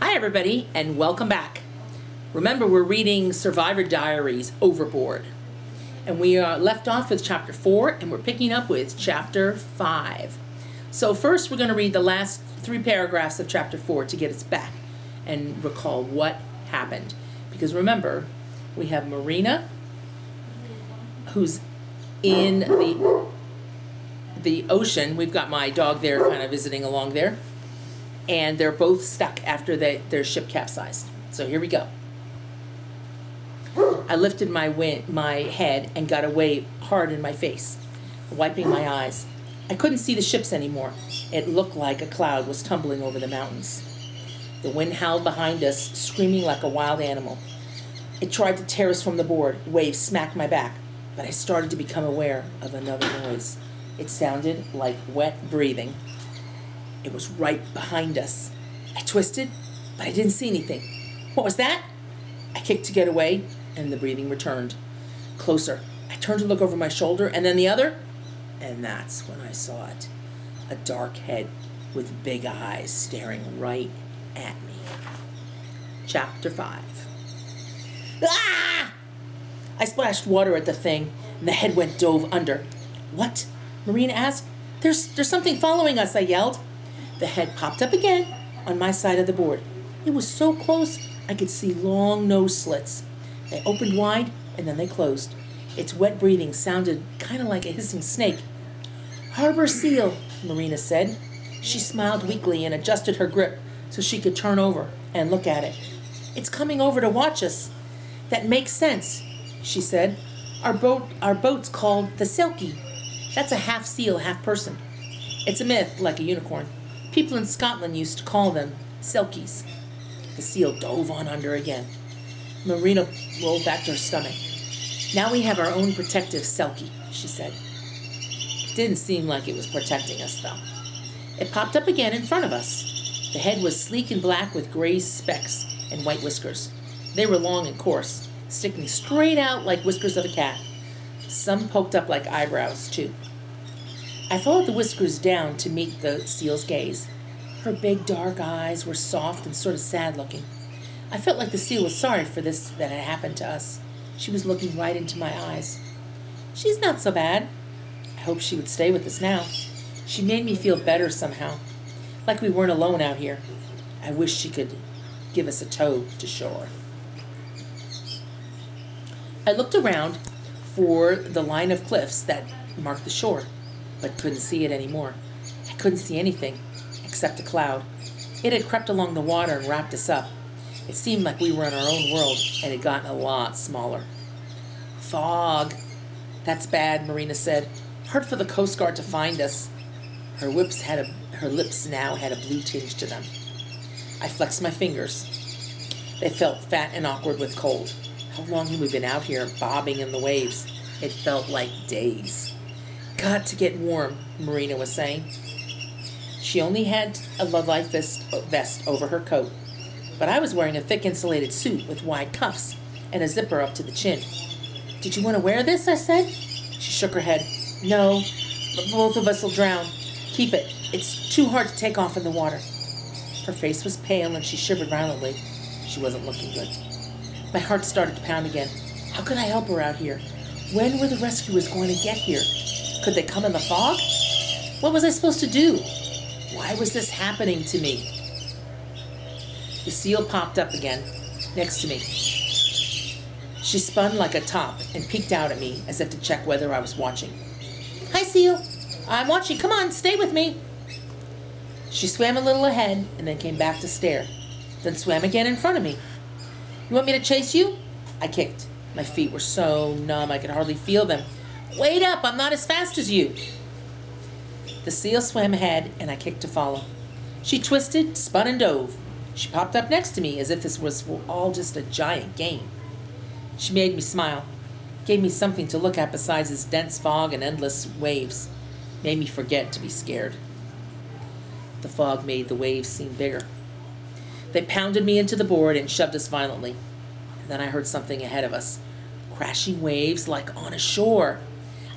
Hi everybody, and welcome back. Remember, we're reading Survivor Diaries Overboard. And we are left off with chapter 4, and we're picking up with chapter 5. So first we're going to read the last 3 paragraphs of chapter 4 to get us back and recall what happened. Because remember, we have Marina, who's in the ocean. We've got my dog there kind of visiting along there. And they're both stuck after their ship capsized. So here we go. I lifted my head and got a wave hard in my face, wiping my eyes. I couldn't see the ships anymore. It looked like a cloud was tumbling over the mountains. The wind howled behind us, screaming like a wild animal. It tried to tear us from the board. Waves smacked my back, but I started to become aware of another noise. It sounded like wet breathing. It was right behind us. I twisted, but I didn't see anything. What was that? I kicked to get away, and the breathing returned. Closer. I turned to look over my shoulder, and then the other, and that's when I saw it. A dark head with big eyes staring right at me. Chapter 5. Ah! I splashed water at the thing, and the head dove under. What? Marina asked. There's something following us, I yelled. The head popped up again on my side of the board. It was so close I could see long nose slits. They opened wide and then they closed. Its wet breathing sounded kind of like a hissing snake. Harbor seal, Marina said. She smiled weakly and adjusted her grip so she could turn over and look at it. It's coming over to watch us. That makes sense, she said. Our boat's called the Selkie. That's a half seal, half person. It's a myth, like a unicorn. People in Scotland used to call them Selkies. The seal dove on under again. Marina rolled back to her stomach. Now we have our own protective Selkie, she said. It didn't seem like it was protecting us, though. It popped up again in front of us. The head was sleek and black with gray specks and white whiskers. They were long and coarse, sticking straight out like whiskers of a cat. Some poked up like eyebrows, too. I followed the whiskers down to meet the seal's gaze. Her big dark eyes were soft and sort of sad-looking. I felt like the seal was sorry for this that had happened to us. She was looking right into my eyes. She's not so bad. I hoped she would stay with us now. She made me feel better somehow, like we weren't alone out here. I wish she could give us a tow to shore. I looked around for the line of cliffs that marked the shore, but couldn't see it anymore. I couldn't see anything except a cloud. It had crept along the water and wrapped us up. It seemed like we were in our own world, and it had gotten a lot smaller. Fog. That's bad, Marina said. Hard for the Coast Guard to find us. Her lips now had a blue tinge to them. I flexed my fingers. They felt fat and awkward with cold. How long had we been out here, bobbing in the waves? It felt like days. Got to get warm, Marina was saying. She only had a life vest over her coat, but I was wearing a thick insulated suit with wide cuffs and a zipper up to the chin. Did you want to wear this? I said. She shook her head. No, but both of us will drown. Keep it. It's too hard to take off in the water. Her face was pale and she shivered violently. She wasn't looking good. My heart started to pound again. How could I help her out here? When were the rescuers going to get here? Could they come in the fog? What was I supposed to do? Why was this happening to me? The seal popped up again, next to me. She spun like a top and peeked out at me as if to check whether I was watching. Hi, seal. I'm watching. Come on, stay with me. She swam a little ahead and then came back to stare, then swam again in front of me. You want me to chase you? I kicked. My feet were so numb I could hardly feel them. Wait up, I'm not as fast as you. The seal swam ahead and I kicked to follow. She twisted, spun and dove. She popped up next to me as if this was all just a giant game. She made me smile, gave me something to look at besides this dense fog and endless waves, made me forget to be scared. The fog made the waves seem bigger. They pounded me into the board and shoved us violently. Then I heard something ahead of us, crashing waves like on a shore.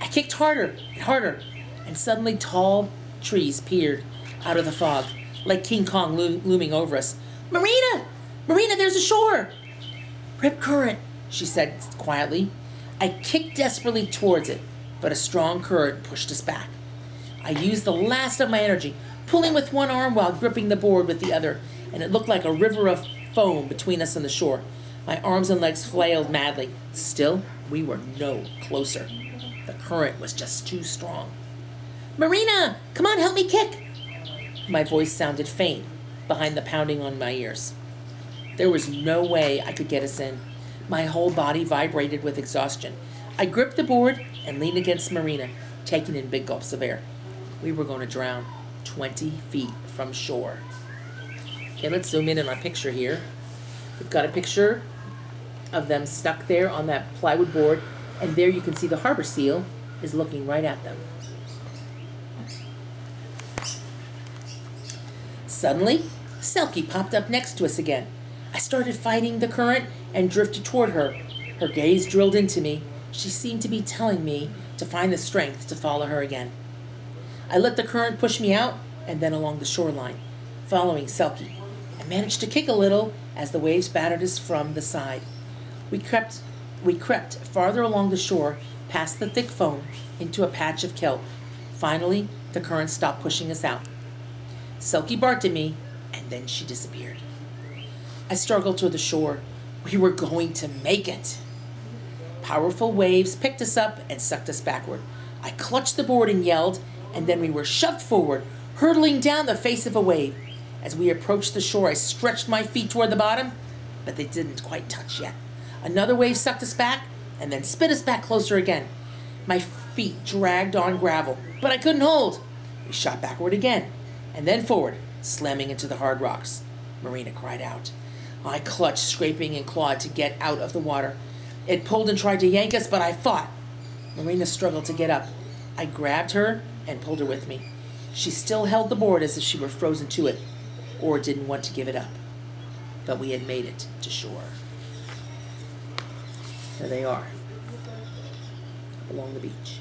I kicked harder and harder, and suddenly tall trees peered out of the fog, like King Kong looming over us. Marina! Marina, there's a shore! Rip current, she said quietly. I kicked desperately towards it, but a strong current pushed us back. I used the last of my energy, pulling with one arm while gripping the board with the other, and it looked like a river of foam between us and the shore. My arms and legs flailed madly. Still, we were no closer. The current was just too strong. Marina, come on, help me kick. My voice sounded faint behind the pounding on my ears. There was no way I could get us in. My whole body vibrated with exhaustion. I gripped the board and leaned against Marina, taking in big gulps of air. We were going to drown 20 feet from shore. Okay, let's zoom in on our picture here. We've got a picture of them stuck there on that plywood board, and there you can see the harbor seal is looking right at them. Suddenly, Selkie popped up next to us again. I started fighting the current and drifted toward her. Her gaze drilled into me. She seemed to be telling me to find the strength to follow her again. I let the current push me out and then along the shoreline, following Selkie. I managed to kick a little as the waves battered us from the side. We crept farther along the shore, past the thick foam, into a patch of kelp. Finally, the current stopped pushing us out. Selkie barked at me, and then she disappeared. I struggled toward the shore. We were going to make it. Powerful waves picked us up and sucked us backward. I clutched the board and yelled, and then we were shoved forward, hurtling down the face of a wave. As we approached the shore, I stretched my feet toward the bottom, but they didn't quite touch yet. Another wave sucked us back, and then spit us back closer again. My feet dragged on gravel, but I couldn't hold. We shot backward again, and then forward, slamming into the hard rocks. Marina cried out. I clutched, scraping and clawed to get out of the water. It pulled and tried to yank us, but I fought. Marina struggled to get up. I grabbed her and pulled her with me. She still held the board as if she were frozen to it, or didn't want to give it up. But we had made it to shore. There they are, along the beach.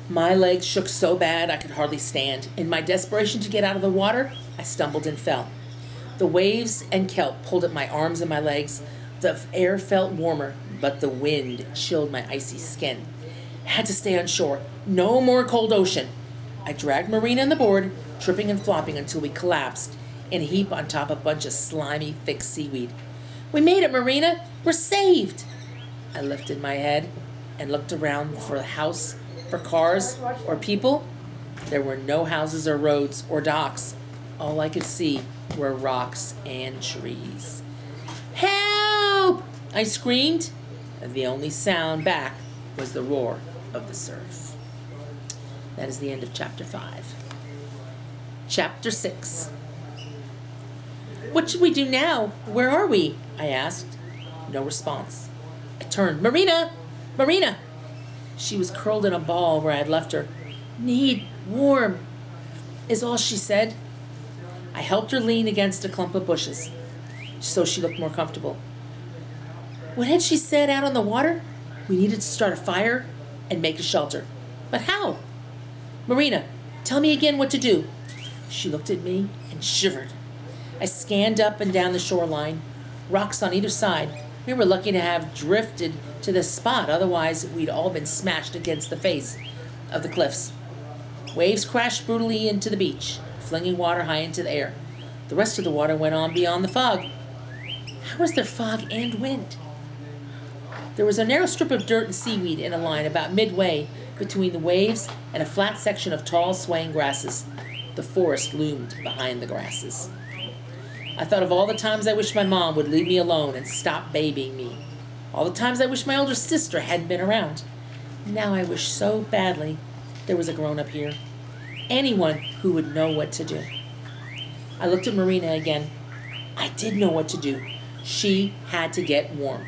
My legs shook so bad I could hardly stand. In my desperation to get out of the water, I stumbled and fell. The waves and kelp pulled at my arms and my legs. The air felt warmer, but the wind chilled my icy skin. I had to stay on shore. No more cold ocean. I dragged Marina and the board, tripping and flopping until we collapsed in a heap on top of a bunch of slimy, thick seaweed. We made it, Marina! We're saved! I lifted my head and looked around for a house, for cars, or people. There were no houses or roads or docks. All I could see were rocks and trees. Help! I screamed, and the only sound back was the roar of the surf. That is the end of chapter 5. Chapter 6. What should we do now? Where are we? I asked. No response. I turned. Marina! Marina! She was curled in a ball where I had left her. Need warm, is all she said. I helped her lean against a clump of bushes so she looked more comfortable. What had she said out on the water? We needed to start a fire and make a shelter. But how? Marina, tell me again what to do. She looked at me and shivered. I scanned up and down the shoreline, rocks on either side. We were lucky to have drifted to this spot, otherwise we'd all been smashed against the face of the cliffs. Waves crashed brutally into the beach, flinging water high into the air. The rest of the water went on beyond the fog. How was there fog and wind? There was a narrow strip of dirt and seaweed in a line about midway between the waves and a flat section of tall, swaying grasses. The forest loomed behind the grasses. I thought of all the times I wished my mom would leave me alone and stop babying me. All the times I wished my older sister hadn't been around. Now I wish so badly there was a grown-up here. Anyone who would know what to do. I looked at Marina again. I did know what to do. She had to get warm.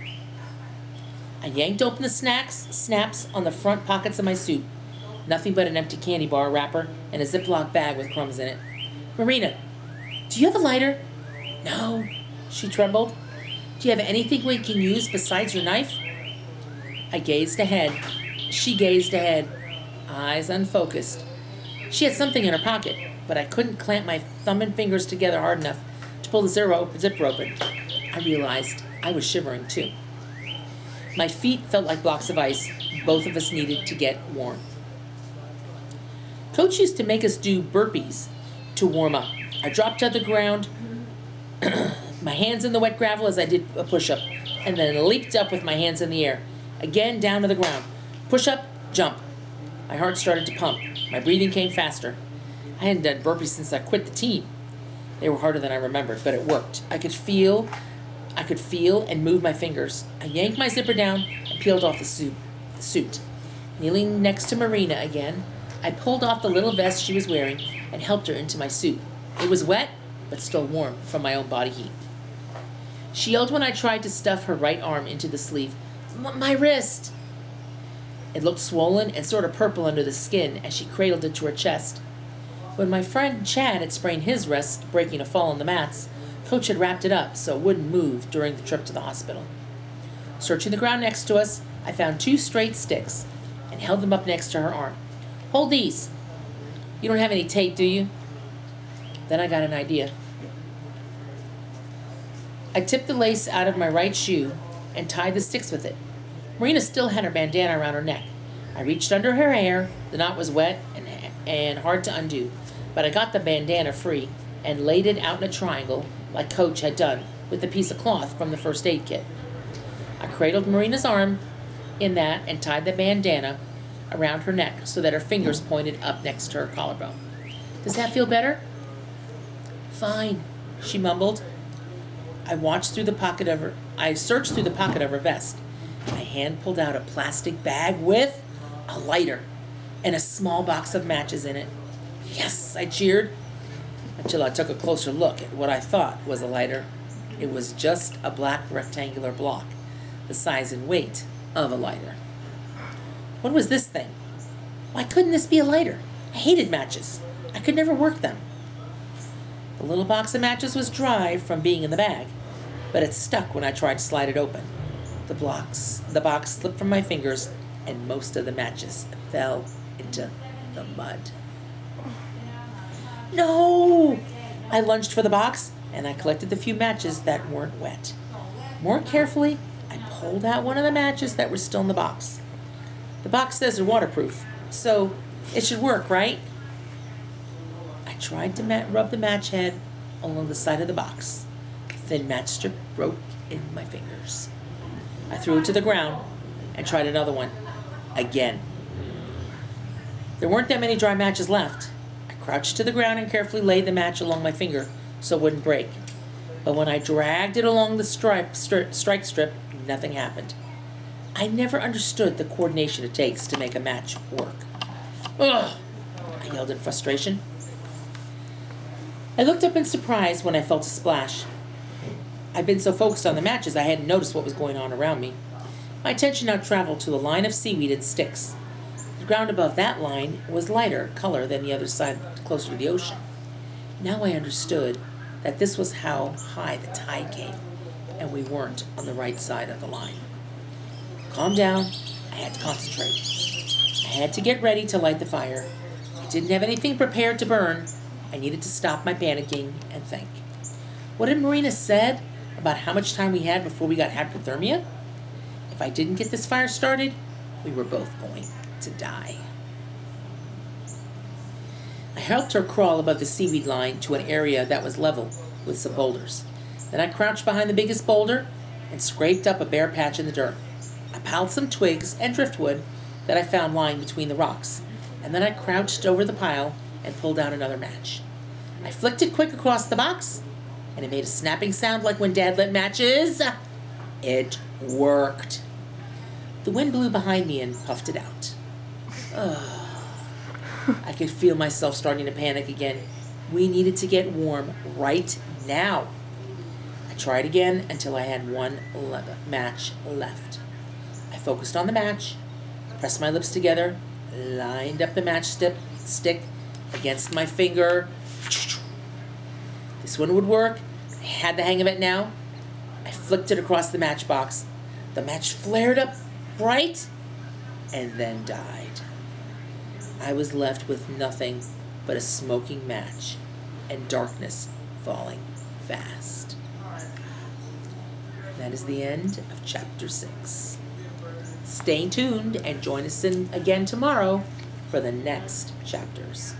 I yanked open the snaps on the front pockets of my suit. Nothing but an empty candy bar wrapper and a Ziploc bag with crumbs in it. Marina, do you have a lighter? No, she trembled. Do you have anything we can use besides your knife? I gazed ahead. She gazed ahead, eyes unfocused. She had something in her pocket, but I couldn't clamp my thumb and fingers together hard enough to pull the zipper open. I realized I was shivering too. My feet felt like blocks of ice. Both of us needed to get warm. Coach used to make us do burpees to warm up. I dropped to the ground, my hands in the wet gravel as I did a push-up, and then leaped up with my hands in the air. Again, down to the ground. Push-up, jump. My heart started to pump. My breathing came faster. I hadn't done burpees since I quit the team. They were harder than I remembered, but it worked. I could feel and move my fingers. I yanked my zipper down and peeled off the suit. Kneeling next to Marina again, I pulled off the little vest she was wearing and helped her into my suit. It was wet, but still warm from my own body heat. She yelled when I tried to stuff her right arm into the sleeve. My wrist! It looked swollen and sort of purple under the skin as she cradled it to her chest. When my friend Chad had sprained his wrist, breaking a fall on the mats, Coach had wrapped it up so it wouldn't move during the trip to the hospital. Searching the ground next to us, I found 2 straight sticks and held them up next to her arm. Hold these. You don't have any tape, do you? Then I got an idea. I tipped the lace out of my right shoe and tied the sticks with it. Marina still had her bandana around her neck. I reached under her hair. The knot was wet and hard to undo, but I got the bandana free and laid it out in a triangle like Coach had done with a piece of cloth from the first aid kit. I cradled Marina's arm in that and tied the bandana around her neck so that her fingers pointed up next to her collarbone. Does that feel better? Fine, she mumbled. I searched through the pocket of her vest. My hand pulled out a plastic bag with a lighter and a small box of matches in it. Yes, I cheered, until I took a closer look at what I thought was a lighter. It was just a black rectangular block, the size and weight of a lighter. What was this thing? Why couldn't this be a lighter? I hated matches. I could never work them. The little box of matches was dry from being in the bag, but it stuck when I tried to slide it open. The box slipped from my fingers, and most of the matches fell into the mud. No! I lunged for the box, and I collected the few matches that weren't wet. More carefully, I pulled out one of the matches that were still in the box. The box says they're waterproof, so it should work, right? I tried to rub the match head along the side of the box. The thin match strip broke in my fingers. I threw it to the ground and tried another one. Again. There weren't that many dry matches left. I crouched to the ground and carefully laid the match along my finger so it wouldn't break. But when I dragged it along the strike strip, nothing happened. I never understood the coordination it takes to make a match work. Ugh! I yelled in frustration. I looked up in surprise when I felt a splash. I'd been so focused on the matches I hadn't noticed what was going on around me. My attention now traveled to the line of seaweed and sticks. The ground above that line was lighter color than the other side, closer to the ocean. Now I understood that this was how high the tide came, and we weren't on the right side of the line. Calm down. I had to concentrate. I had to get ready to light the fire. I didn't have anything prepared to burn. I needed to stop my panicking and think. What had Marina said about how much time we had before we got hypothermia? If I didn't get this fire started, we were both going to die. I helped her crawl above the seaweed line to an area that was level with some boulders. Then I crouched behind the biggest boulder and scraped up a bare patch in the dirt. I piled some twigs and driftwood that I found lying between the rocks, and then I crouched over the pile and pulled out another match. I flicked it quick across the box, and it made a snapping sound like when Dad lit matches. It worked. The wind blew behind me and puffed it out. I could feel myself starting to panic again. We needed to get warm right now. I tried again until I had one match left. I focused on the match, pressed my lips together, lined up the matchstick against my finger. This one would work. I had the hang of it now. I flicked it across the matchbox. The match flared up bright and then died. I was left with nothing but a smoking match and darkness falling fast. That is the end of chapter 6. Stay tuned and join us again tomorrow for the next chapters.